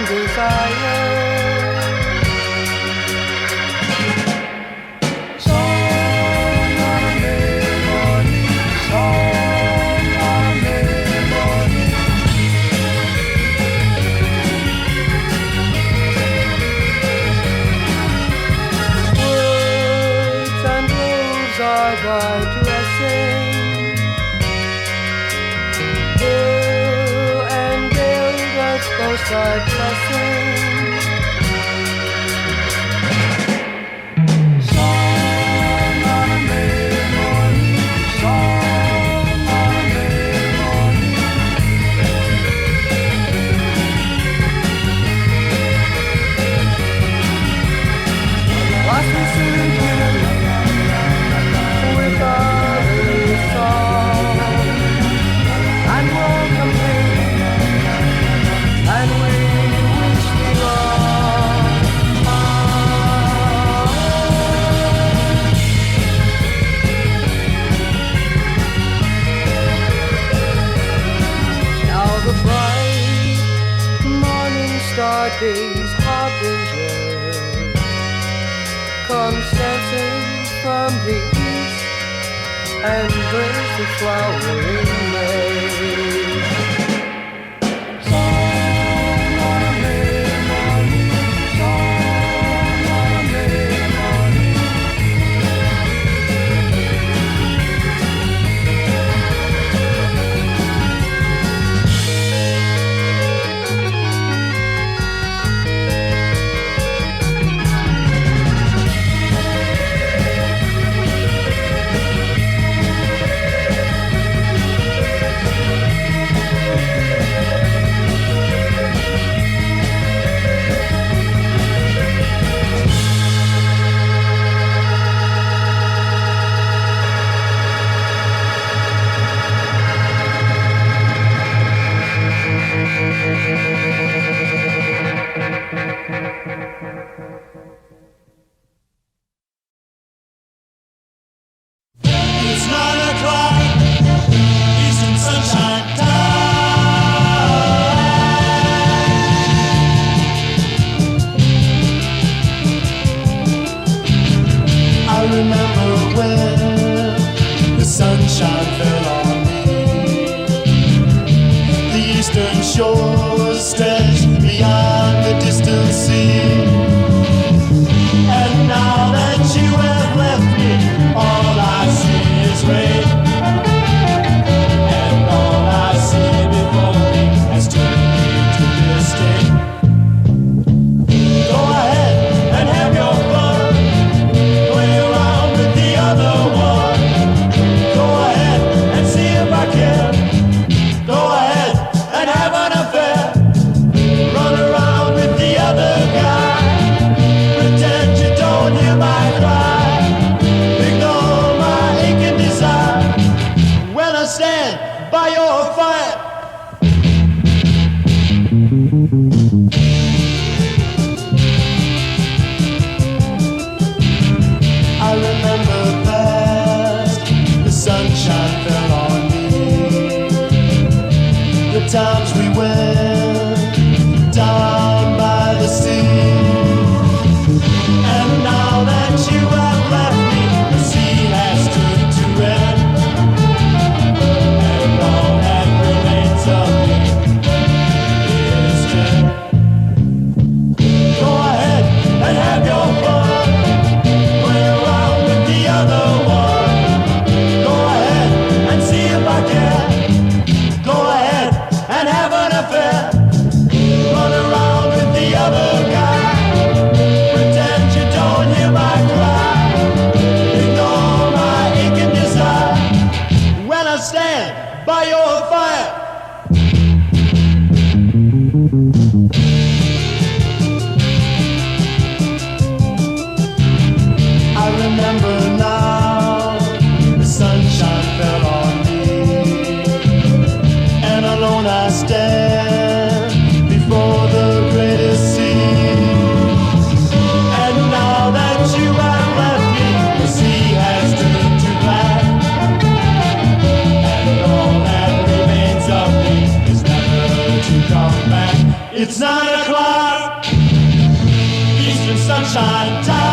desire. By dressing, hill and dale does boast our blessing. Song on a May morning, song on a May morning. Blossoms soon bloom with other song, and we'll complete, and we wish thee all. Now the bright morning star day's harbinger comes dancing from the east and brings the flowering May. Song on a May morning, song on a May morning. It's 9 o'clock, Eastern Sunshine Time. I remember when the sunshine fell on me. The eastern shore stretched beyond the distant sea. And now that you have left me, all I see is rain. And all I see before me has turned me to disdain. Go ahead and have your fun, play around with the other one. Go ahead and see if I can. Go ahead and have an affair. Run around with the other guy. Pretend you don't hear my cry. Ignore my aching desire when I stand by your fire. I remember past, the sunshine fell on me. The times we went down by the sea. And now that you have left me, the sea has turned to red. And all that remains of me is dead. Go ahead and have your fun, play around with the other one. Go ahead and see if I can. Go ahead and have an affair. Run around with the other guy. Pretend you don't hear my cry. Ignore my aching desire when I stand by your fire. I remember now, the sunshine fell on me, and alone I stand before the greatest sea. And now that you have left me, the sea has turned to black. And all that remains of me is never to come back. It's 9 o'clock. sunshine time.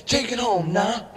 Take it home now.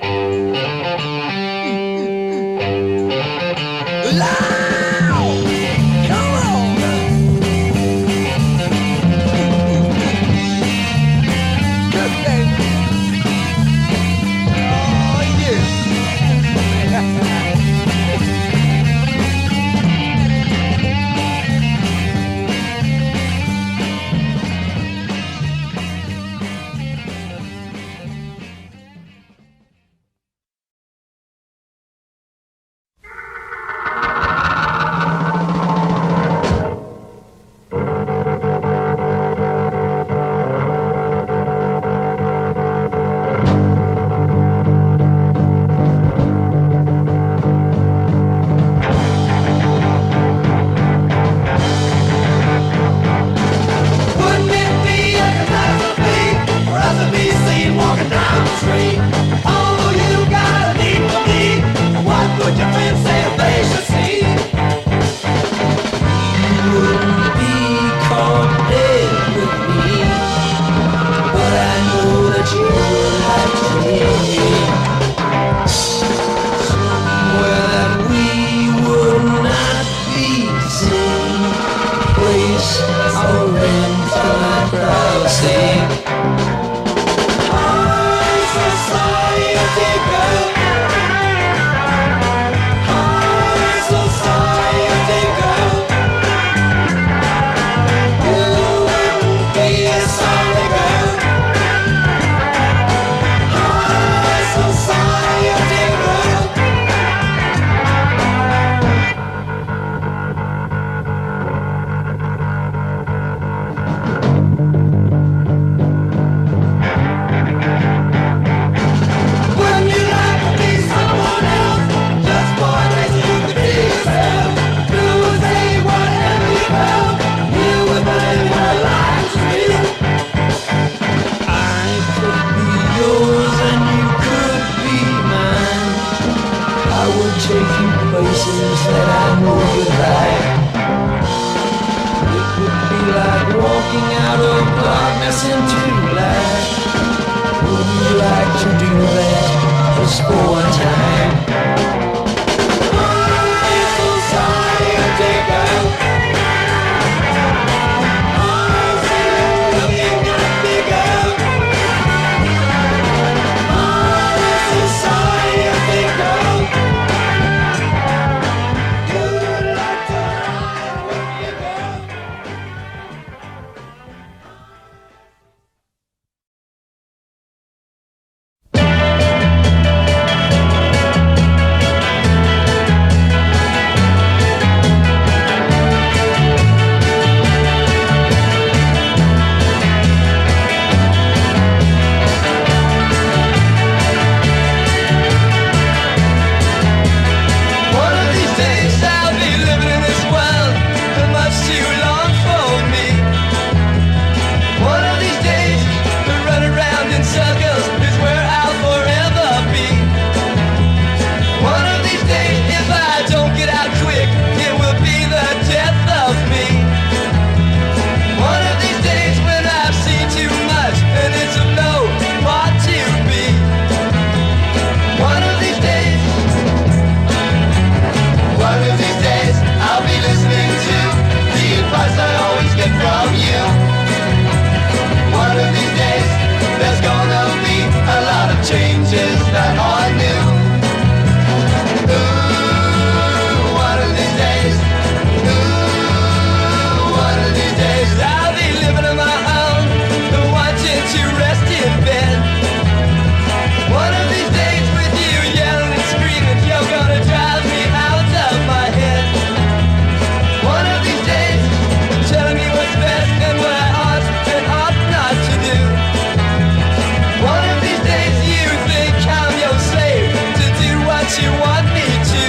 wouldn't be caught dead with me, but I know that you would like to hear me. Somewhere that we would not be seen, place our rental and privacy. High society girl, high society girl, you wouldn't be a sorry girl. High society girl. Wouldn't you like to be someone else? Just for a taste you could be yourself. Do and say whatever you felt. You would believe my life to me. I could be yours and you could be mine. I would take you places that I know you'd like. It would be like walking out of darkness into light. Wouldn't you like to do that just for one time? High society girl, eyes looking at me girl. High society girl, you'd like to ride with me girl. One of these days I'll be living in this world much too long for me. One of these days to run around in circles is where I'll forever be. One of these days if I don't get out quick, it will be the death of me. One of these days when I've seen too much and it's of no part to be. One of these days, one of these days, I'll be listening to the advice I always get from you. One of these days, there's gonna be a lot of changes that are new. Ooh, one of these days, ooh, one of these days, I'll be living on my own, wanting to rest in bed. One of these days with you yelling and screaming, you're gonna drive me out of my head. One of these days, telling me what's best and what I ought and ought not to do. One of these days you think I'm your slave to do what you want me to.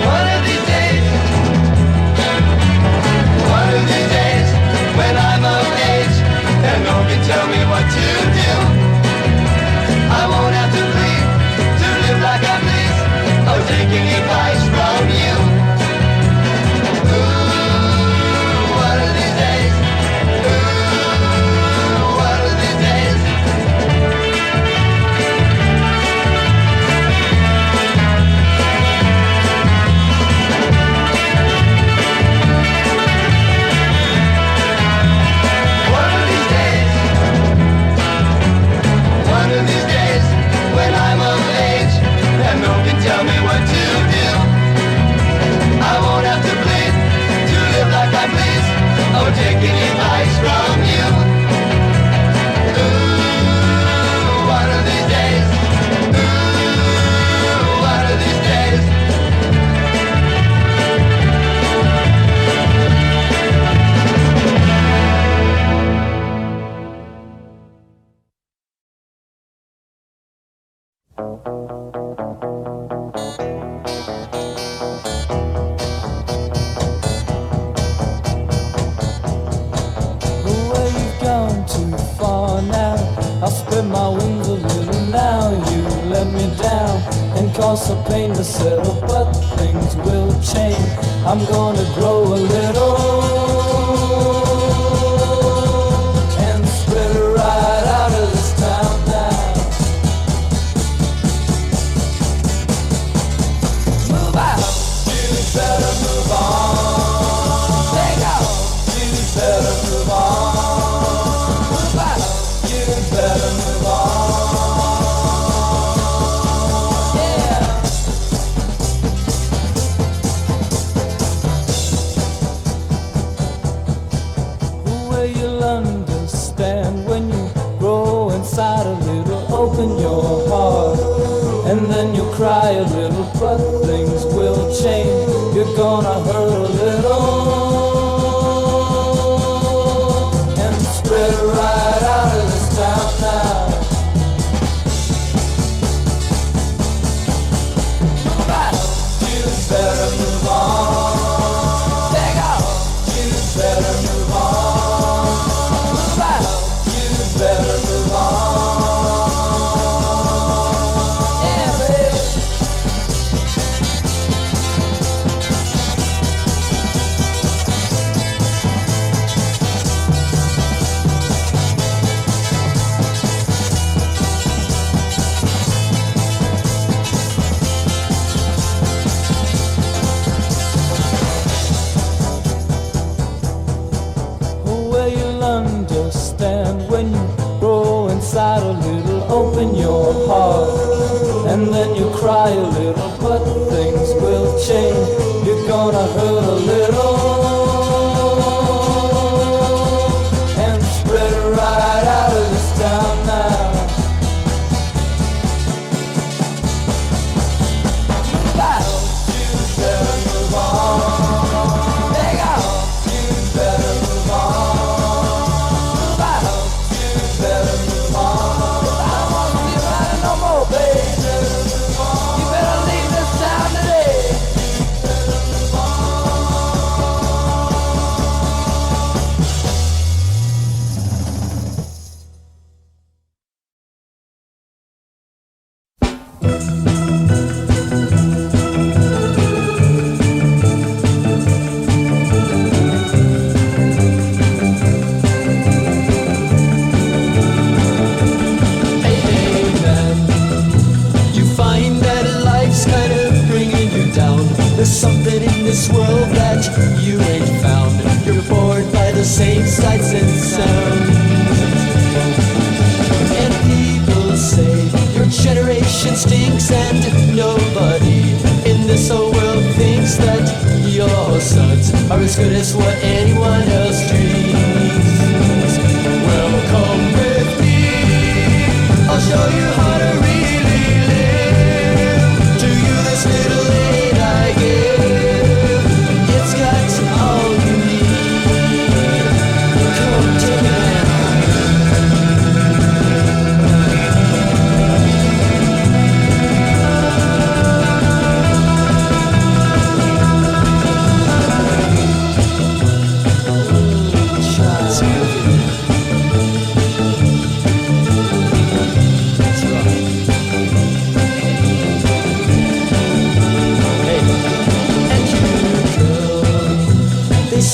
One of these days, one of these days, when I'm of age and no one can tell me what to do, I won't have to plead to live like I please, or taking advice from you. Ooh, one of these days, ooh, one of these days. One of these days, one of these days, when I'm of age and no one can tell me what to do, I won't have to plead to live like I please, or taking advice from you. Ooh, one of these days, ooh, one of these days. Well, you've gone too far now. I'll spread my wings a little now. You let me down and cause some pain to settle, but things will change. I'm gonna grow a little and spread it right out of this town now. Move out, you better move on. Take out, you better move on. Move out, you better move on. Open your heart, and then you'll cry a little, but things will change. You're gonna hurt a little and spread it right out of this town now. Move out, you better move on. Take out, you better move on. Move out, you better move on. Open your heart, and then you cry a little, but things will change. You're gonna hurt a little and spread it right out of this town now. Move out, you better move on. Take out, you better move on. Move out, you better move on. This world that you ain't found. You're bored by the same sights and sounds. And people say your generation stinks, and nobody in this whole world thinks that your sons are as good as what anyone else dreams. Well, come with me, I'll show you how to really live. To you this little aid I give.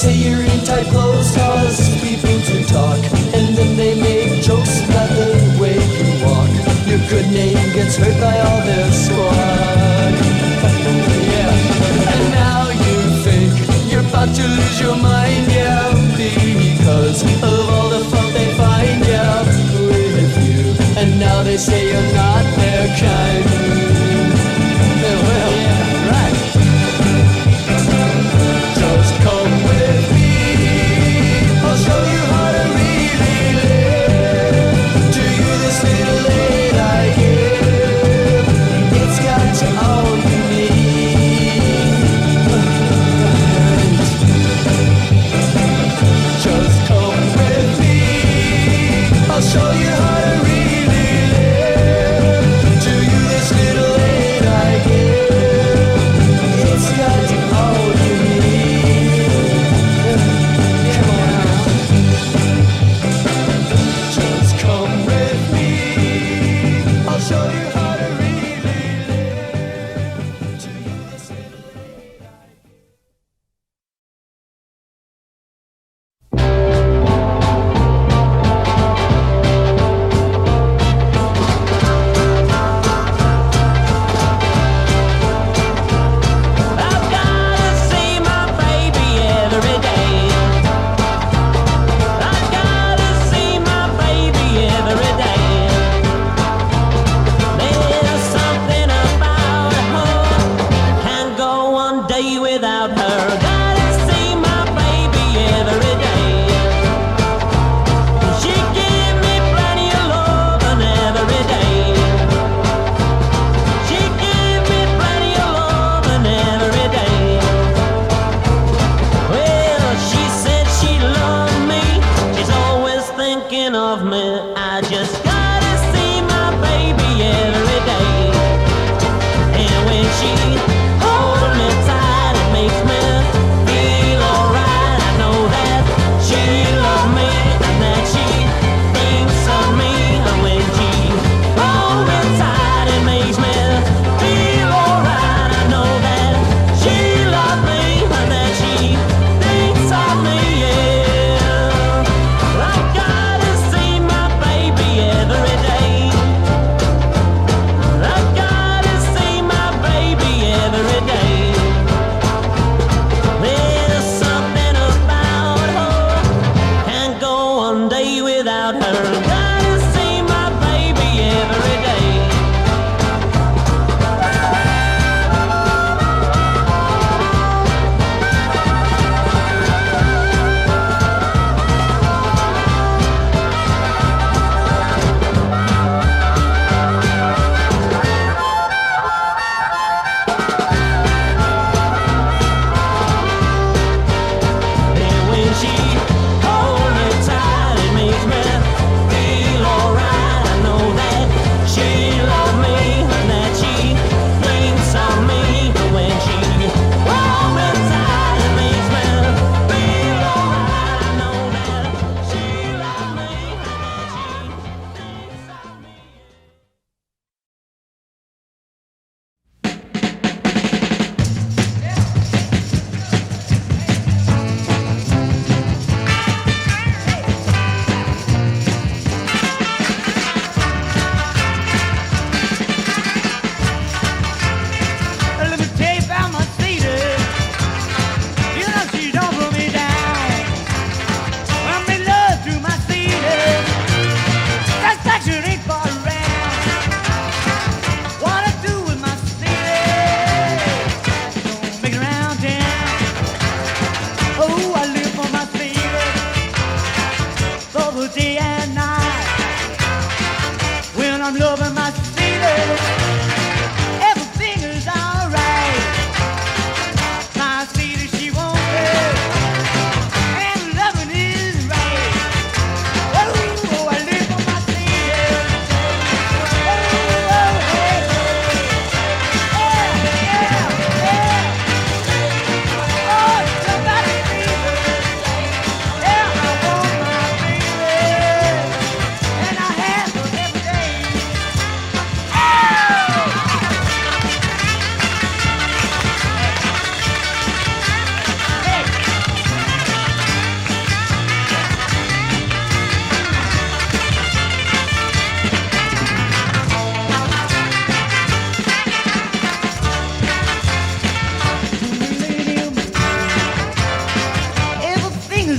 say you're in tight clothes, cause people to talk, and then they make jokes about the way you walk. Your good name gets hurt by all their squad. Yeah, and now you think you're about to lose your mind, yeah, because of all the fault they find, yeah, with you. And now they say you're not their kind. Well, yeah, right. Just come with me, I'll show you how to really live. To you this little aid I give, it's got all you need. Just come with me, I'll show you how to really live. To you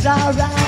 alright.